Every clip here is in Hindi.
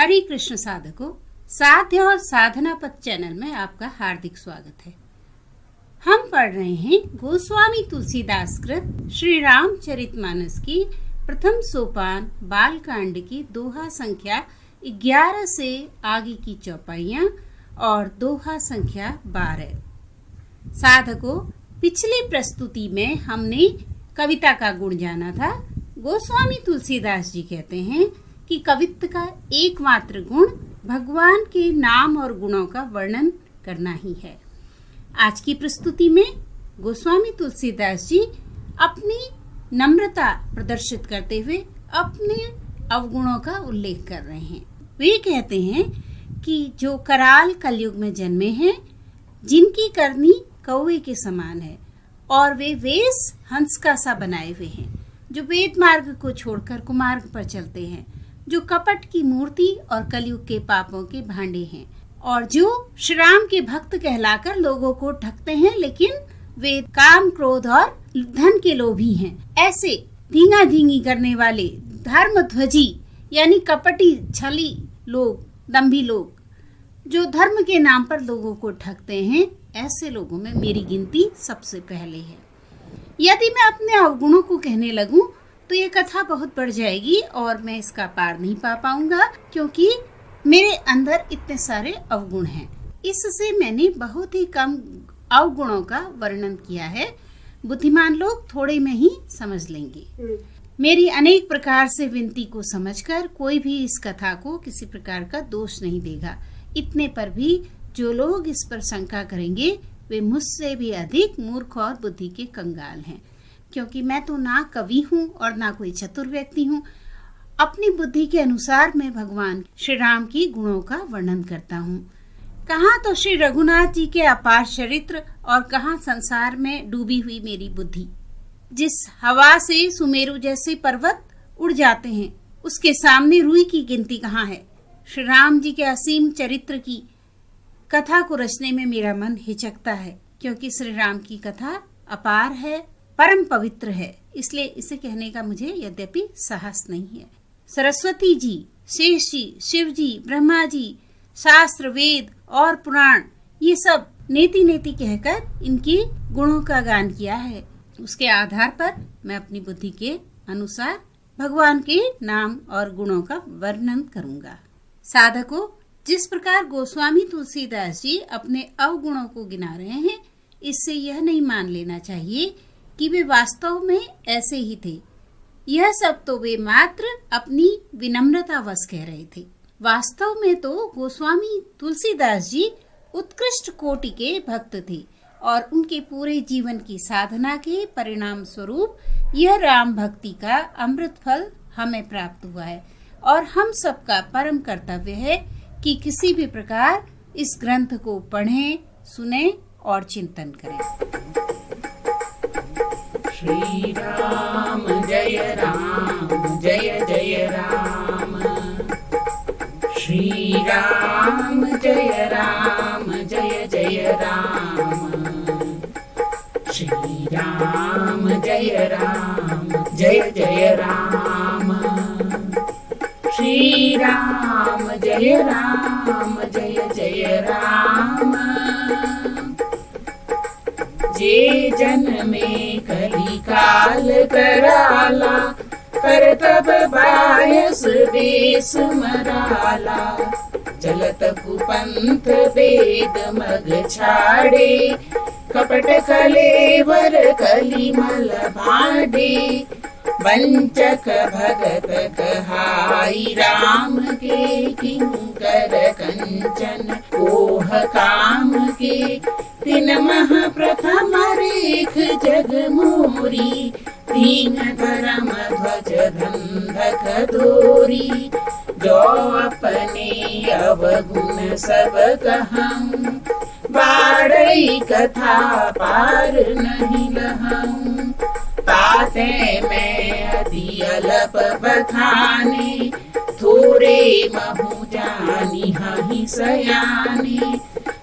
हरे कृष्ण साधकों, साध्य और साधना पथ चैनल में आपका हार्दिक स्वागत है। हम पढ़ रहे हैं गोस्वामी तुलसीदास कृत श्री रामचरितमानस की प्रथम सोपान बालकांड की दोहा संख्या 11 से आगे की चौपाइयाँ और दोहा संख्या 12। साधकों, पिछली प्रस्तुति में हमने कविता का गुण जाना था। गोस्वामी तुलसीदास जी कहते हैं कि कवित्व का एकमात्र गुण भगवान के नाम और गुणों का वर्णन करना ही है। आज की प्रस्तुति में गोस्वामी तुलसीदास जी अपनी नम्रता प्रदर्शित करते हुए अपने अवगुणों का उल्लेख कर रहे हैं। वे कहते हैं कि जो कराल कलयुग में जन्मे हैं, जिनकी करनी कौवे के समान है और वे वेश हंस का सा बनाए हुए हैं, जो वेद मार्ग को छोड़कर कुमार्ग पर चलते हैं, जो कपट की मूर्ति और कलयुग के पापों के भांडे हैं, और जो श्री राम के भक्त कहलाकर लोगों को ठगते हैं, लेकिन वे काम क्रोध और धन के लोभी हैं। ऐसे धींगा धींगी करने वाले धर्मध्वजी यानी कपटी छली लोग, दंभी लोग, जो धर्म के नाम पर लोगों को ठगते हैं, ऐसे लोगों में मेरी गिनती सबसे पहले है। यदि मैं अपने अवगुणों को कहने लगूं तो ये कथा बहुत बढ़ जाएगी और मैं इसका पार नहीं पा पाऊंगा, क्योंकि मेरे अंदर इतने सारे अवगुण हैं। इससे मैंने बहुत ही कम अवगुणों का वर्णन किया है। बुद्धिमान लोग थोड़े में ही समझ लेंगे। मेरी अनेक प्रकार से विनती को समझकर कोई भी इस कथा को किसी प्रकार का दोष नहीं देगा। इतने पर भी जो लोग इस पर शंका करेंगे वे मुझसे भी अधिक मूर्ख और बुद्धि के कंगाल हैं, क्योंकि मैं तो ना कवि हूँ और ना कोई चतुर व्यक्ति हूँ। अपनी बुद्धि के अनुसार मैं भगवान श्री राम की गुणों का वर्णन करता हूँ। कहाँ तो श्री रघुनाथ जी के अपार चरित्र और कहाँ संसार में डूबी हुई मेरी बुद्धि। जिस हवा से सुमेरु जैसे पर्वत उड़ जाते हैं, उसके सामने रुई की गिनती कहाँ है। श्री राम जी के असीम चरित्र की कथा को रचने में मेरा मन हिचकता है, क्योंकि श्री राम की कथा अपार है, परम पवित्र है, इसलिए इसे कहने का मुझे यद्यपि साहस नहीं है। सरस्वती जी, शेष जी, शिव जी, ब्रह्मा जी, शास्त्र, वेद और पुराण, ये सब नेति नेति कहकर इनकी गुणों का गान किया है। उसके आधार पर मैं अपनी बुद्धि के अनुसार भगवान के नाम और गुणों का वर्णन करूंगा। साधकों, जिस प्रकार गोस्वामी तुलसीदास जी अपने अवगुणों को गिना रहे हैं, इससे यह नहीं मान लेना चाहिए कि वे वास्तव में ऐसे ही थे। यह सब तो वे मात्र अपनी विनम्रता वश कह रहे थे। वास्तव में तो गोस्वामी तुलसीदास जी उत्कृष्ट कोटि के भक्त थे और उनके पूरे जीवन की साधना के परिणाम स्वरूप यह राम भक्ति का अमृत फल हमें प्राप्त हुआ है, और हम सबका परम कर्तव्य है कि किसी भी प्रकार इस ग्रंथ को पढ़ें, सुने और चिंतन करें। श्री राम जय जय राम, श्री राम जय जय राम, श्री राम जय जय राम, श्री राम जय जय राम। जे जन में कली काल कराला, करतब बायस बेस मराला, चलत कुपंथ वेद मग छाड़े, कपट कलेवर कलिमल भाडे, वंचक भगत कहाई राम के, किंकर कंचन कोह काम के, तिन मह प्रथम रेख जग मोरी, दीन धर्म ध्वज धंधक दोरी, जो अपने अवगुण सब कहूं, बाड़ई कथा पार नहीं लहूं, ताते मैं अति अलप बखाने, थोरे महु जानी हहि सयाने,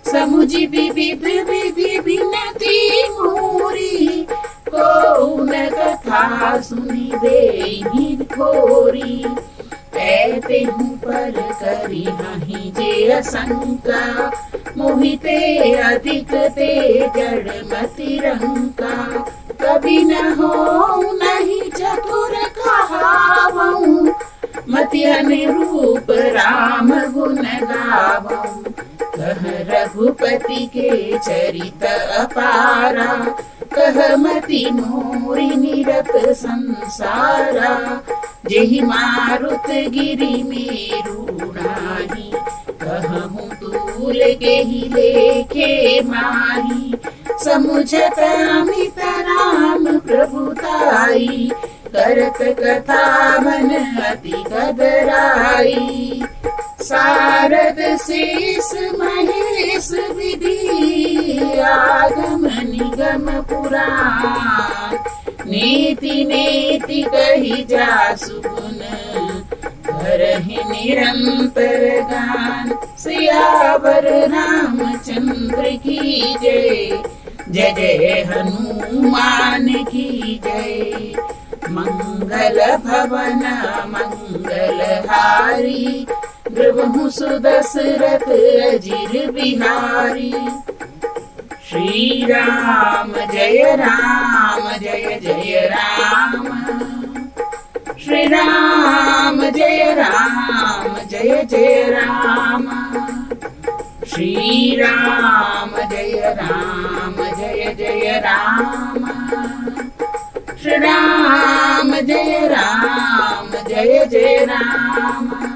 समुझ विविध विधि विनती मोरी, को न कथा सुनी दे खोरी, कहते हूँ पर करी नहीं जे असंका, मोहिते अधिक ते जड़ मति रंका। कभी न हो नहीं चतुर कहावऊं, मति अनुरूप राम गुण गावऊं। कह रघुपति के चरित अपारा, कह मति मोरी निरत संसारा। जेहि मारुत गिरि मेरु नाही, कहूँ तूल गेहि लेखे माही। समुझत अमित राम प्रभुताई, करत कथा मन अति कदराई। सारद शेष महेश विधि, आगम निगम पुराण। नीति नेति कही जासु गुण, करहि निरंतर गान। सियावर रामचंद्र की जय, जय जय हनुमान की जय। मंगल भवन मंगलहारी, द्रवहु सुदशरथ अजिर बिहारी। श्री राम जय जय राम, श्री राम जय जय राम। श्री राम जय जय राम, श्री राम जय जय राम।